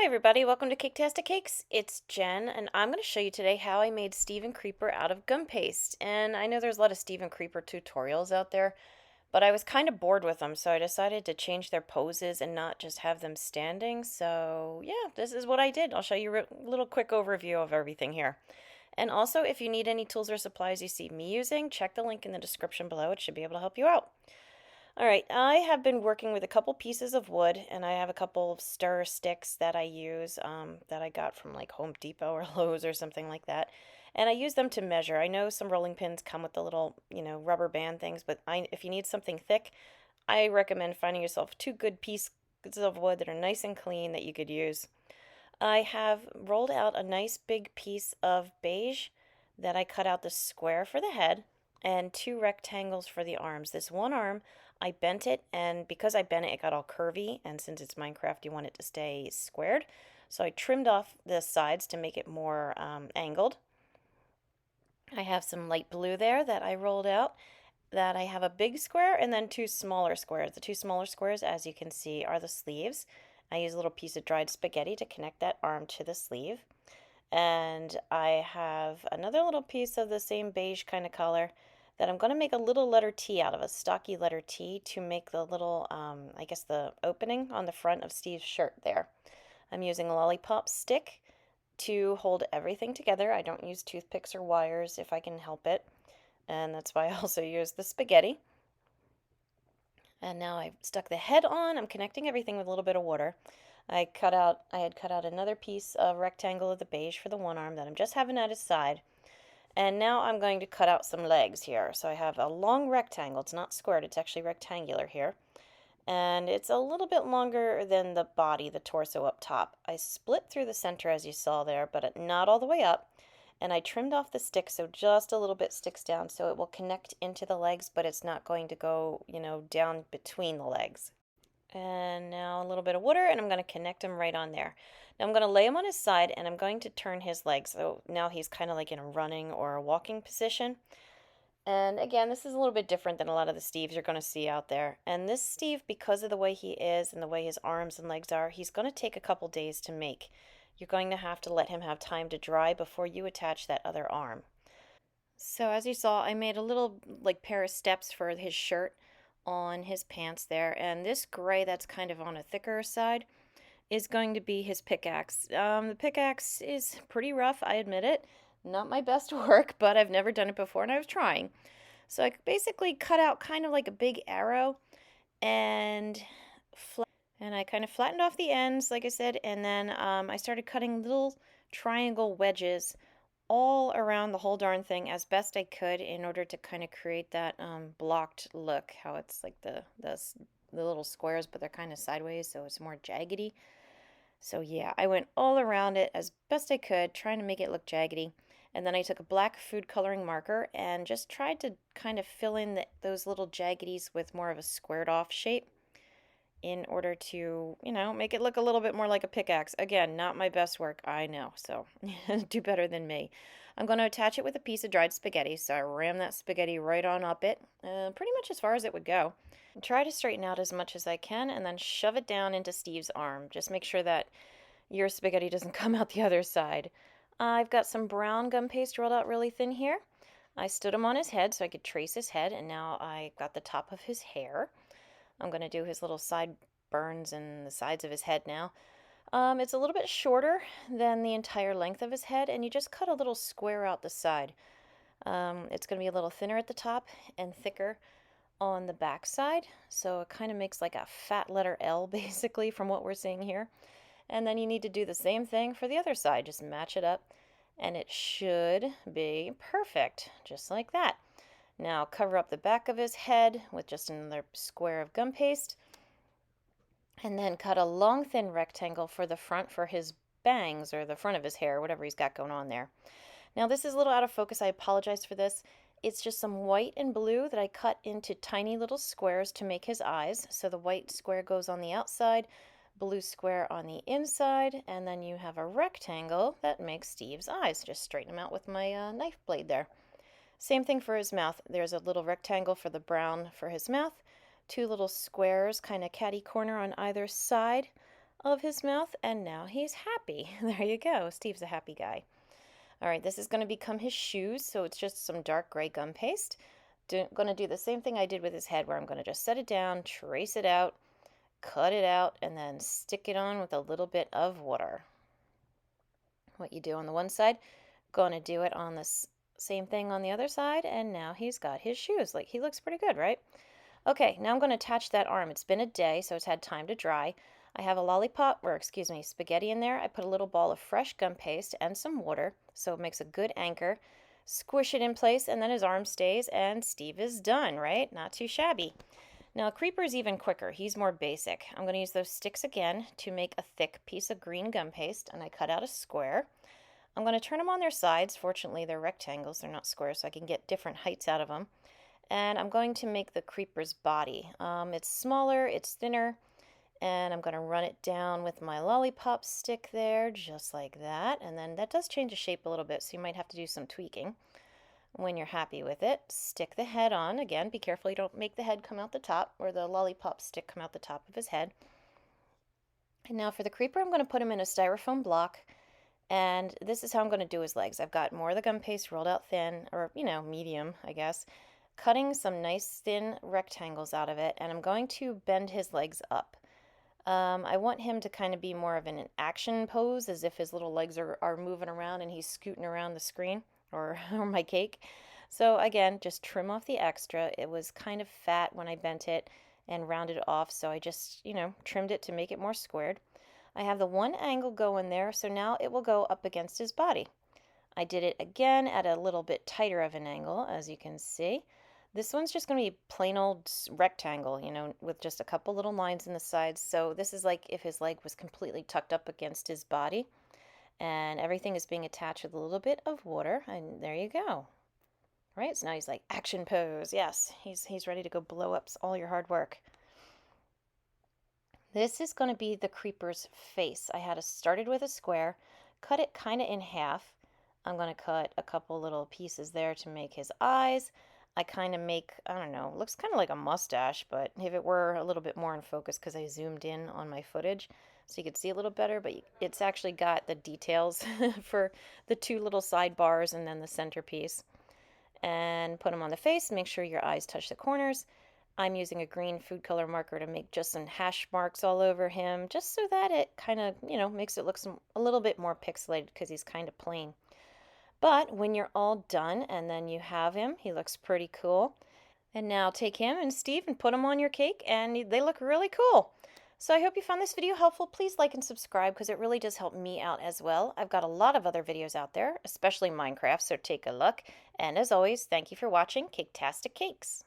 Hi everybody, welcome to Caketastic Cakes. It's Jen, and I'm going to show you today how I made Steve and Creeper out of gum paste. And I know there's a lot of Steve and Creeper tutorials out there, but I was kind of bored with them, so I decided to change their poses and not just have them standing. So yeah, this is what I did. I'll show you a little quick overview of everything here. And also, if you need any tools or supplies you see me using, check the link in the description below. It should be able to help you out. All right, I have been working with a couple pieces of wood, and I have a couple of stir sticks that I use that I got from like Home Depot or Lowe's or something like that. And I use them to measure. I know some rolling pins come with the little, rubber band things, but if you need something thick, I recommend finding yourself two good pieces of wood that are nice and clean that you could use. I have rolled out a nice big piece of beige that I cut out the square for the head and two rectangles for the arms. This one arm, I bent it, and because I bent it, it got all curvy, and since it's Minecraft, you want it to stay squared. So I trimmed off the sides to make it more angled. I have some light blue there that I rolled out, that I have a big square and then two smaller squares. The two smaller squares, as you can see, are the sleeves. I use a little piece of dried spaghetti to connect that arm to the sleeve. And I have another little piece of the same beige kind of color that I'm going to make a little letter T out of, a stocky letter T, to make the little, I guess the opening on the front of Steve's shirt there. I'm using a lollipop stick to hold everything together. I don't use toothpicks or wires if I can help it. And that's why I also use the spaghetti. And now I've stuck the head on. I'm connecting everything with a little bit of water. I had cut out another piece of rectangle of the beige for the one arm that I'm just having at his side. And now I'm going to cut out some legs here. So I have a long rectangle. It's not squared, it's actually rectangular here. And it's a little bit longer than the body, the torso up top. I split through the center as you saw there, but not all the way up. And I trimmed off the stick so just a little bit sticks down so it will connect into the legs, but it's not going to go, down between the legs. And now a little bit of water, and I'm going to connect him right on there. Now I'm going to lay him on his side, and I'm going to turn his legs. So now he's kind of like in a running or a walking position. And again, this is a little bit different than a lot of the Steves you're going to see out there. And this Steve, because of the way he is and the way his arms and legs are, he's going to take a couple days to make. You're going to have to let him have time to dry before you attach that other arm. So as you saw, I made a little like pair of steps for his shirt on his pants there, and this gray that's kind of on a thicker side is going to be his pickaxe. The pickaxe is pretty rough, I admit it. Not my best work, but I've never done it before and I was trying. So I basically cut out kind of like a big arrow and I kind of flattened off the ends, like I said, and then I started cutting little triangle wedges all around the whole darn thing as best I could in order to kind of create that blocked look, how it's like the little squares, but they're kind of sideways, so it's more jaggedy. So yeah, I went all around it as best I could, trying to make it look jaggedy. And then I took a black food coloring marker and just tried to kind of fill in those little jaggedies with more of a squared off shape in order to, make it look a little bit more like a pickaxe. Again, not my best work, I know, so do better than me. I'm going to attach it with a piece of dried spaghetti, so I ram that spaghetti right on up it, pretty much as far as it would go. And try to straighten out as much as I can, and then shove it down into Steve's arm. Just make sure that your spaghetti doesn't come out the other side. I've got some brown gum paste rolled out really thin here. I stood him on his head so I could trace his head, and now I got the top of his hair. I'm going to do his little sideburns and the sides of his head now. It's a little bit shorter than the entire length of his head, and you just cut a little square out the side. It's going to be a little thinner at the top and thicker on the back side, so it kind of makes like a fat letter L basically from what we're seeing here. And then you need to do the same thing for the other side, just match it up, and it should be perfect, just like that. Now cover up the back of his head with just another square of gum paste, and then cut a long thin rectangle for the front for his bangs, or the front of his hair, whatever he's got going on there. Now this is a little out of focus, I apologize for this. It's just some white and blue that I cut into tiny little squares to make his eyes. So the white square goes on the outside, blue square on the inside, and then you have a rectangle that makes Steve's eyes. Just straighten them out with my knife blade there. Same thing for his mouth. There's a little rectangle for the brown for his mouth, two little squares, kind of catty corner on either side of his mouth, and now he's happy. There you go. Steve's a happy guy. All right, this is going to become his shoes, so it's just some dark gray gum paste. Going to do the same thing I did with his head, where I'm going to just set it down, trace it out, cut it out, and then stick it on with a little bit of water. What you do on the one side, going to do it on the same thing on the other side, and now he's got his shoes. Like, he looks pretty good, right? Okay, now I'm going to attach that arm. It's been a day, so it's had time to dry. I have a lollipop, or excuse me, spaghetti in there. I put a little ball of fresh gum paste and some water, so it makes a good anchor. Squish it in place, and then his arm stays, and Steve is done, right? Not too shabby. Now, Creeper's even quicker. He's more basic. I'm going to use those sticks again to make a thick piece of green gum paste, and I cut out a square. I'm going to turn them on their sides. Fortunately, they're rectangles. They're not squares, so I can get different heights out of them. And I'm going to make the creeper's body. It's smaller, it's thinner, and I'm going to run it down with my lollipop stick there, just like that. And then that does change the shape a little bit, so you might have to do some tweaking when you're happy with it. Stick the head on. Again, be careful you don't make the head come out the top, or the lollipop stick come out the top of his head. And now for the creeper, I'm going to put him in a styrofoam block. And this is how I'm going to do his legs. I've got more of the gum paste rolled out thin, or, medium, I guess. Cutting some nice thin rectangles out of it, and I'm going to bend his legs up. I want him to kind of be more of an action pose, as if his little legs are moving around and he's scooting around the screen or, or my cake. So again, just trim off the extra. It was kind of fat when I bent it and rounded it off, so I just, trimmed it to make it more squared. I have the one angle going there, so now it will go up against his body. I did it again at a little bit tighter of an angle, as you can see. This one's just going to be plain old rectangle, with just a couple little lines in the sides. So this is like if his leg was completely tucked up against his body. And everything is being attached with a little bit of water. And there you go. Right? So now he's like, action pose. Yes, he's ready to go blow up all your hard work. This is going to be the creeper's face. I had started with a square, cut it kind of in half. I'm going to cut a couple little pieces there to make his eyes. I kind of make, I don't know, looks kind of like a mustache, but if it were a little bit more in focus, because I zoomed in on my footage so you could see a little better, but it's actually got the details for the two little sidebars and then the centerpiece. And put them on the face, make sure your eyes touch the corners. I'm using a green food color marker to make just some hash marks all over him, just so that it kind of, makes it look a little bit more pixelated, because he's kind of plain. But when you're all done and then you have him, he looks pretty cool. And now take him and Steve and put them on your cake, and they look really cool. So I hope you found this video helpful. Please like and subscribe, because it really does help me out as well. I've got a lot of other videos out there, especially Minecraft, so take a look. And as always, thank you for watching Caketastic Cakes.